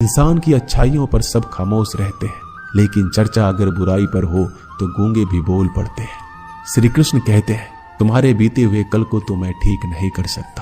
इंसान की अच्छाइयों पर सब खामोश रहते हैं, लेकिन चर्चा अगर बुराई पर हो तो गूंगे भी बोल पड़ते हैं। श्री कृष्ण कहते हैं, तुम्हारे बीते हुए कल को तो मैं ठीक नहीं कर सकता,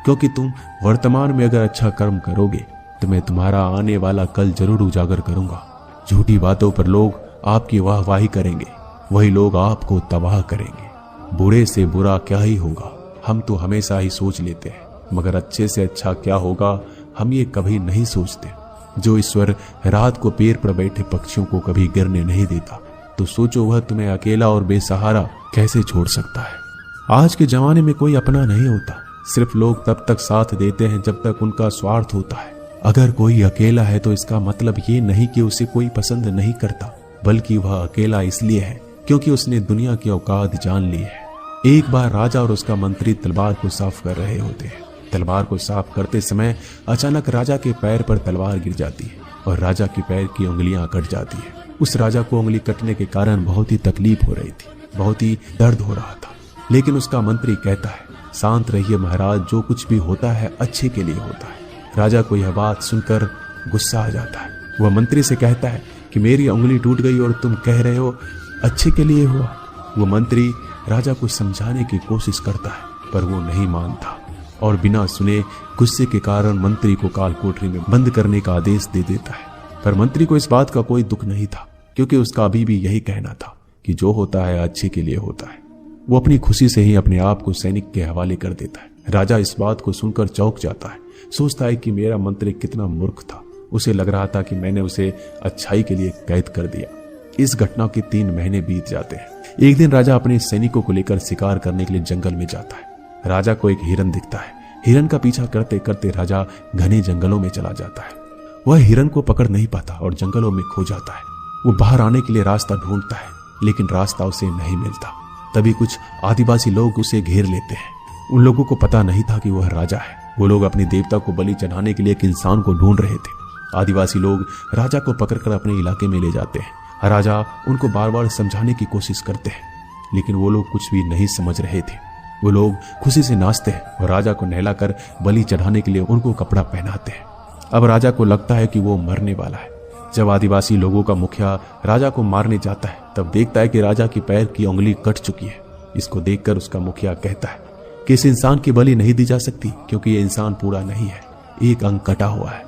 क्योंकि तुम वर्तमान में अगर अच्छा कर्म करोगे तो मैं तुम्हारा आने वाला कल जरूर उजागर करूंगा। झूठी बातों पर लोग आपकी वाहवाही करेंगे, वही लोग आपको तबाह करेंगे। बुरे से बुरा क्या ही होगा, हम तो हमेशा ही सोच लेते हैं, मगर अच्छे से अच्छा क्या होगा हम ये कभी नहीं सोचते। जो ईश्वर रात को पेड़ पर बैठे पक्षियों को कभी गिरने नहीं देता, तो सोचो वह तुम्हें अकेला और बेसहारा कैसे छोड़ सकता है। आज के जमाने में कोई अपना नहीं होता, सिर्फ लोग तब तक साथ देते हैं जब तक उनका स्वार्थ होता है। अगर कोई अकेला है तो इसका मतलब ये नहीं कि उसे कोई पसंद नहीं करता, बल्कि वह अकेला इसलिए है क्योंकि उसने दुनिया की औकात जान ली है। एक बार राजा और उसका मंत्री तलवार को साफ कर रहे होते हैं। तलवार को साफ करते समय अचानक राजा के पैर पर तलवार गिर जाती है और राजा के पैर की उंगलियां कट जाती है। उस राजा को उंगली कटने के कारण बहुत ही तकलीफ हो रही थी, बहुत ही दर्द हो रहा था, लेकिन उसका मंत्री कहता है, शांत रहिए महाराज, जो कुछ भी होता है अच्छे के लिए होता है। राजा को यह बात सुनकर गुस्सा आ जाता है। वह मंत्री से कहता है कि मेरी उंगली टूट गई और तुम कह रहे हो अच्छे के लिए हुआ। वो मंत्री राजा को समझाने की कोशिश करता है, पर वो नहीं मानता और बिना सुने गुस्से के कारण मंत्री को काल कोठरी में बंद करने का आदेश दे देता है। पर मंत्री को इस बात का कोई दुख नहीं था, क्योंकि उसका अभी भी यही कहना था कि जो होता है अच्छे के लिए होता है। वो अपनी खुशी से ही अपने आप को सैनिक के हवाले कर देता है। राजा इस बात को सुनकर चौंक जाता है, सोचता है कि मेरा मंत्री कितना मूर्ख था। उसे लग रहा था कि मैंने उसे अच्छाई के लिए कैद कर दिया। इस घटना के 3 महीने बीत जाते हैं। एक दिन राजा अपने सैनिकों को लेकर शिकार करने के लिए जंगल में जाता है। राजा को एक हिरन दिखता है। हिरन का पीछा करते करते राजा घने जंगलों में चला जाता है। वह हिरन को पकड़ नहीं पाता और जंगलों में खो जाता है। वो बाहर आने के लिए रास्ता ढूंढता है, लेकिन रास्ता उसे नहीं मिलता। तभी कुछ आदिवासी लोग उसे घेर लेते हैं। उन लोगों को पता नहीं था कि वह राजा है। वो लोग अपने देवता को बलि चढ़ाने के लिए एक इंसान को ढूंढ रहे थे। आदिवासी लोग राजा को पकड़कर अपने इलाके में ले जाते हैं। राजा उनको बार बार समझाने की कोशिश करते हैं, लेकिन वो लोग कुछ भी नहीं समझ रहे थे। वो लोग खुशी से नाचते हैं और राजा को नहलाकर बलि चढ़ाने के लिए उनको कपड़ा पहनाते हैं। अब राजा को लगता है कि वो मरने वाला है। जब आदिवासी लोगों का मुखिया राजा को मारने जाता है, तब देखता है कि राजा की पैर की उंगली कट चुकी है। इसको देखकर उसका मुखिया कहता है कि इस इंसान की बलि नहीं दी जा सकती, क्योंकि ये इंसान पूरा नहीं है, एक अंग कटा हुआ है,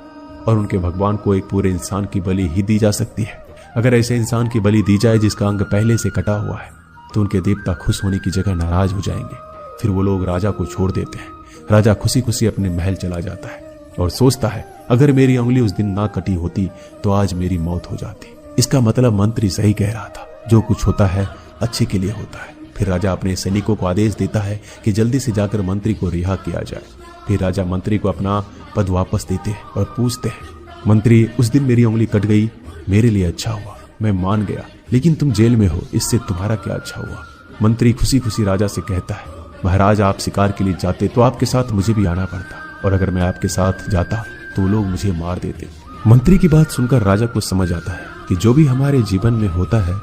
और उनके भगवान को एक पूरे इंसान की बलि ही दी जा सकती है। अगर ऐसे इंसान की बलि दी जाए जिसका अंग पहले से कटा हुआ है, तो उनके देवता खुश होने की जगह नाराज हो जाएंगे। फिर वो लोग राजा को छोड़ देते हैं। राजा खुशी खुशी अपने महल चला जाता है और सोचता है, अगर मेरी उंगली उस दिन ना कटी होती तो आज मेरी मौत हो जाती। इसका मतलब मंत्री सही कह रहा था, जो कुछ होता है अच्छे के लिए होता है। फिर राजा अपने सैनिकों को आदेश देता है कि जल्दी से जाकर मंत्री को रिहा किया जाए। फिर राजा मंत्री को अपना पद वापस देते हैं और पूछते हैं, मंत्री, उस दिन मेरी उंगली कट गई, मेरे लिए अच्छा हुआ, मैं मान गया, लेकिन तुम जेल में हो, इससे तुम्हारा क्या अच्छा हुआ? मंत्री खुशी खुशी राजा से कहता है, महाराज, आप शिकार के लिए जाते तो आपके साथ मुझे भी आना पड़ता, और अगर मैं आपके साथ जाता तो लोग मुझे मार देते। मंत्री की बात सुनकर राजा को समझ आता है कि जो भी हमारे जीवन में होता है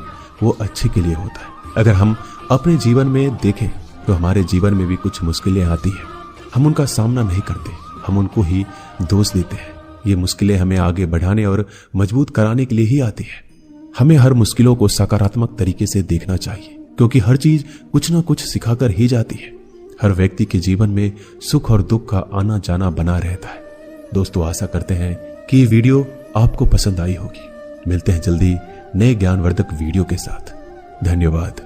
वो अच्छे के लिए होता है। अगर हम अपने जीवन में देखें तो हमारे जीवन में भी कुछ मुश्किलें आती हैं, हम उनका सामना नहीं करते, हम उनको ही दोष देते हैं। ये मुश्किलें हमें आगे बढ़ाने और मजबूत कराने के लिए ही आती है। हमें हर मुश्किलों को सकारात्मक तरीके से देखना चाहिए, क्योंकि हर चीज कुछ ना कुछ सिखाकर ही जाती है। हर व्यक्ति के जीवन में सुख और दुख का आना जाना बना रहता है। दोस्तों, आशा करते हैं कि ये वीडियो आपको पसंद आई होगी। मिलते हैं जल्दी नए ज्ञानवर्धक वीडियो के साथ। धन्यवाद।